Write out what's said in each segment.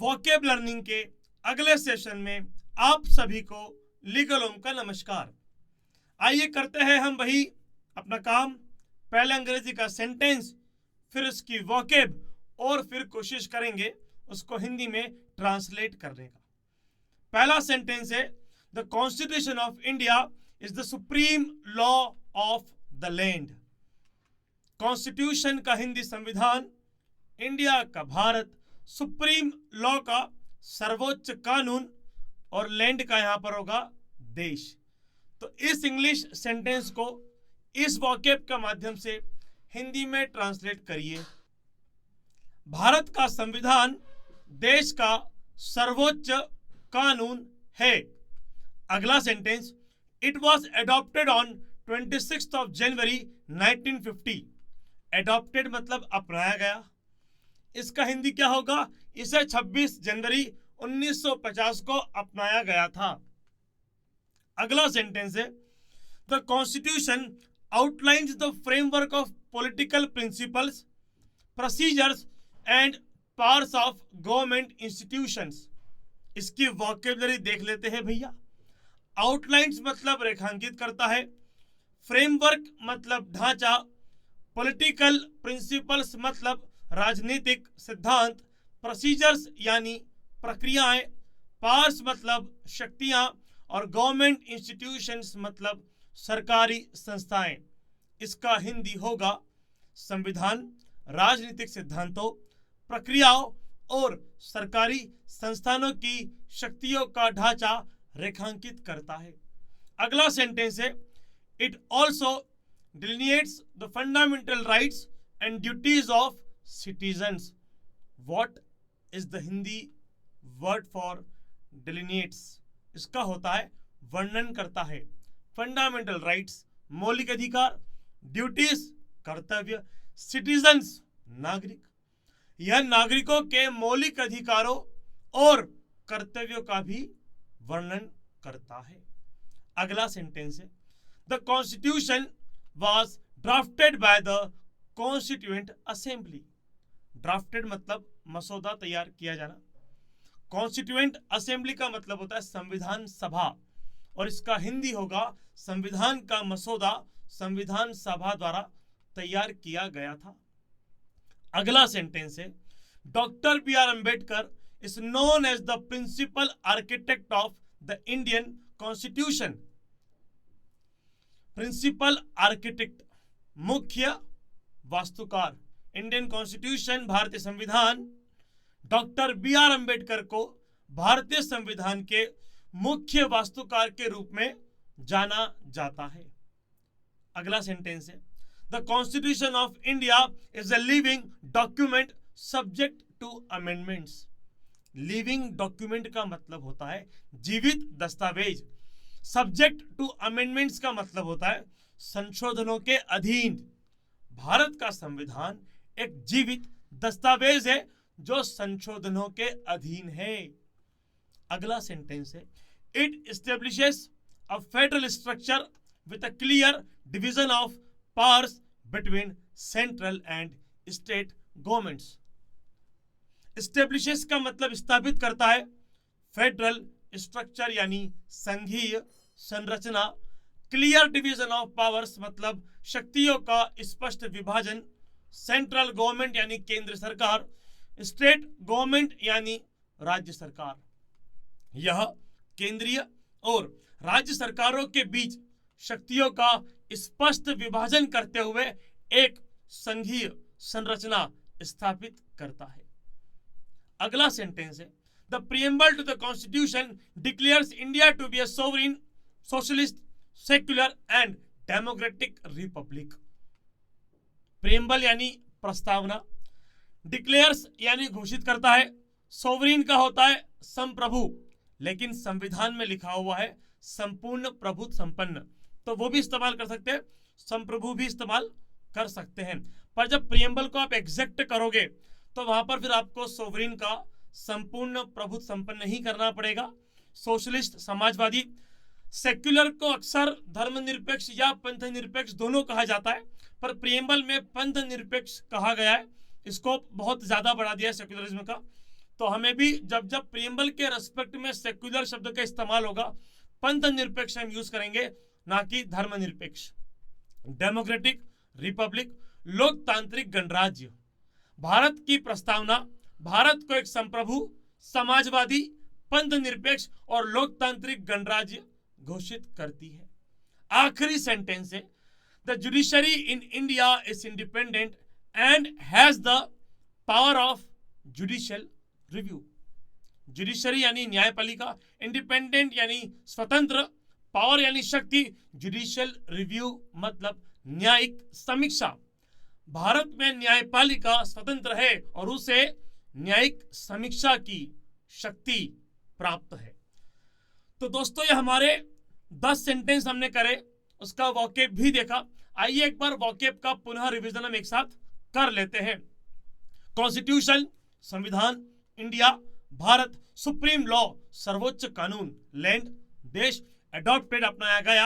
Vocab learning के अगले session में आप सभी को लीगल ओम का नमस्कार। आइए करते हैं हम वही अपना काम, पहले अंग्रेजी का सेंटेंस, फिर उसकी वोकेब और फिर कोशिश करेंगे उसको हिंदी में ट्रांसलेट करने का। पहला सेंटेंस है, the constitution of India is the supreme law of the land. Constitution का हिंदी संविधान, इंडिया का भारत, सुप्रीम लॉ का सर्वोच्च कानून और लैंड का यहां पर होगा देश। तो इस इंग्लिश सेंटेंस को इस वोकैब के माध्यम से हिंदी में ट्रांसलेट करिए। भारत का संविधान देश का सर्वोच्च कानून है। अगला sentence, it was adopted on 26 of January 1950। Adopted मतलब अपनाया गया, इसका हिंदी क्या होगा? इसे 26 जनवरी 1950 को अपनाया गया था। अगला सेंटेंस है, the constitution outlines the framework of political principles, procedures and powers of government institutions. इसकी वोकैबुलरी देख लेते हैं भैया। आउटलाइंस मतलब रेखांकित करता है, फ्रेमवर्क मतलब ढांचा, पॉलिटिकल प्रिंसिपल्स मतलब राजनीतिक सिद्धांत, प्रोसीजर्स यानी प्रक्रियाएं, पावर्स मतलब शक्तियां और गवर्नमेंट इंस्टीट्यूशंस मतलब सरकारी संस्थाएं। इसका हिंदी होगा संविधान राजनीतिक सिद्धांतों, प्रक्रियाओं और सरकारी संस्थानों की शक्तियों का ढांचा रेखांकित करता है। अगला सेंटेंस है, it also delineates the fundamental rights and duties of citizens. What is the Hindi word for delineates? इसका होता है वर्णन करता है। फंडामेंटल राइट्स मौलिक अधिकार, ड्यूटीज कर्तव्य, सिटीजन्स नागरिक, यह नागरिकों के मौलिक अधिकारों और कर्तव्यों का भी वर्णन करता है। अगला सेंटेंस है, the constitution was drafted by the constituent assembly. Drafted मतलब मसौदा तैयार किया जाना, कॉन्स्टिट्यूएंट असेंबली का मतलब होता है संविधान सभा, और इसका हिंदी होगा संविधान का मसौदा संविधान सभा द्वारा तैयार किया गया था। अगला सेंटेंस है, doctor B R Ambedkar is known as the principal architect of the Indian constitution. Principal architect मुख्य वास्तुकार, इंडियन कॉन्स्टिट्यूशन भारतीय संविधान, डॉक्टर बी आर अम्बेडकर को भारतीय संविधान के मुख्य वास्तुकार के रूप में जाना जाता है। अगला सेंटेंस है, the constitution of India is a living document subject to amendments. Living document का मतलब होता है जीवित दस्तावेज, सब्जेक्ट टू अमेंडमेंट्स का मतलब होता है संशोधनों के अधीन। भारत का संविधान एक जीवित दस्तावेज है जो संशोधनों के अधीन है। अगला सेंटेंस है, it establishes a federal structure with a clear division of powers between central and state governments. Establishes का मतलब स्थापित करता है, फेडरल स्ट्रक्चर यानी संघीय संरचना, क्लियर डिवीजन ऑफ पावर्स मतलब शक्तियों का स्पष्ट विभाजन, सेंट्रल गवर्नमेंट यानी केंद्र सरकार, स्टेट गवर्नमेंट यानी राज्य सरकार। यह केंद्रीय और राज्य सरकारों के बीच शक्तियों का स्पष्ट विभाजन करते हुए एक संघीय संरचना स्थापित करता है। अगला सेंटेंस है, the preamble to the constitution declares India to be a sovereign socialist secular and democratic republic. Preamble यानी प्रस्तावना, डिक्लेयर्स यानी घोषित करता है, सोवरीन का होता है संप्रभु, लेकिन संविधान में लिखा हुआ है संपूर्ण प्रभुत्व संपन्न, तो वो भी इस्तेमाल कर सकते हैं, संप्रभु भी इस्तेमाल कर सकते हैं। पर जब प्रीएम्बल को आप एग्जैक्ट करोगे तो वहां पर फिर आपको सोवरीन का संपूर्ण प्रभुत्व संपन्न नहीं करना पड़ेगा। सोशलिस्ट समाजवादी, सेक्युलर को अक्सर धर्मनिरपेक्ष या पंथ निरपेक्ष दोनों कहा जाता है, पर प्रीएम्बल में पंथ निरपेक्ष कहा गया है, इसको बहुत ज्यादा बढ़ा दिया है सेक्युलरिज्म का। तो हमें भी जब जब प्रियम्बल के रेस्पेक्ट में सेक्युलर शब्द का इस्तेमाल होगा, पंथ निरपेक्ष हम यूज करेंगे, ना कि धर्मनिरपेक्ष। डेमोक्रेटिक रिपब्लिक, लोकतांत्रिक गणराज्य। भारत की प्रस्तावना भारत को एक संप्रभु, समाजवादी, पंथ निरपेक्ष और लोकतांत्रिक गणराज्य घोषित करती है। आखिरी सेंटेंस है, the judiciary in India is independent and has the power of judicial review. Judiciary यानी न्यायपालिका, इंडिपेंडेंट यानी स्वतंत्र, पावर यानी शक्ति, जुडिशियल रिव्यू मतलब न्यायिक समीक्षा। भारत में न्यायपालिका स्वतंत्र है और उसे न्यायिक समीक्षा की शक्ति प्राप्त है। तो दोस्तों ये हमारे 10 सेंटेंस हमने करे, उसका वॉकेब भी देखा। आइए एक बार वॉकेब का पुनः रिवीजन हम एक साथ कर लेते हैं। कॉन्स्टिट्यूशन संविधान, इंडिया भारत, सुप्रीम लॉ सर्वोच्च कानून, लैंड देश, एडॉप्टेड अपनाया गया,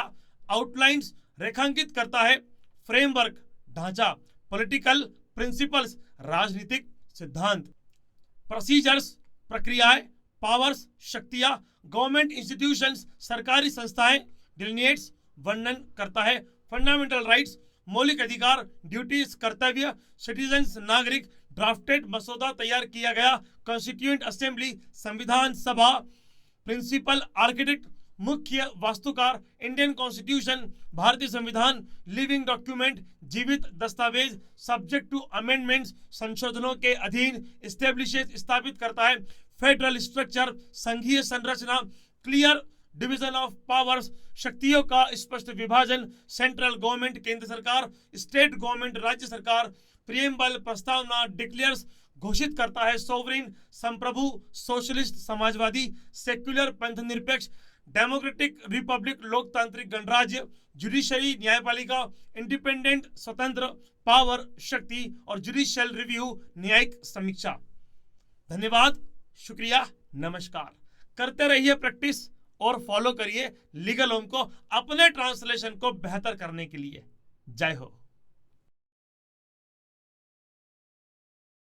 आउटलाइंस रेखांकित करता है, फ्रेमवर्क ढांचा, पॉलिटिकल प्रिंसिपल्स राजनीतिक सिद्धांत, प्रोसीजर्स प्रक्रियाएं, पावर्स शक्तियां, गवर्नमेंट इंस्टीट्यूशंस सरकारी संस्थाएं, डिलिनेट्स वर्णन करता है, फंडामेंटल राइट्स मौलिक अधिकार, ड्यूटीज कर्तव्य, सिटीजन्स नागरिक, ड्राफ्टेड मसौदा तैयार किया गया, कॉन्स्टिट्यूएंट असेंबली संविधान सभा, प्रिंसिपल आर्किटेक्ट मुख्य वास्तुकार, इंडियन कॉन्स्टिट्यूशन भारतीय संविधान, लिविंग डॉक्यूमेंट जीवित दस्तावेज, सब्जेक्ट टू अमेंडमेंट्स संशोधनों के अधीन, एस्टेब्लिशेस स्थापित करता है, फेडरल स्ट्रक्चर संघीय संरचना, क्लियर डिवीजन ऑफ पावर्स शक्तियों का स्पष्ट विभाजन, सेंट्रल गवर्नमेंट केंद्र सरकार, स्टेट गवर्नमेंट राज्य सरकार, प्रियम्बल प्रस्तावना डिक्लेयर्स घोषित करता है, सोवरेन संप्रभु सोशलिस्ट समाजवादी, सेक्युलर पंथ निरपेक्ष, डेमोक्रेटिक रिपब्लिक लोकतांत्रिक गणराज्य, जुडिशरी न्यायपालिका, इंडिपेंडेंट स्वतंत्र, पावर शक्ति और जुडिशियल रिव्यू न्यायिक समीक्षा। धन्यवाद, शुक्रिया, नमस्कार। करते रहिए प्रैक्टिस और फॉलो करिए लीगल होम को अपने ट्रांसलेशन को बेहतर करने के लिए। जय हो।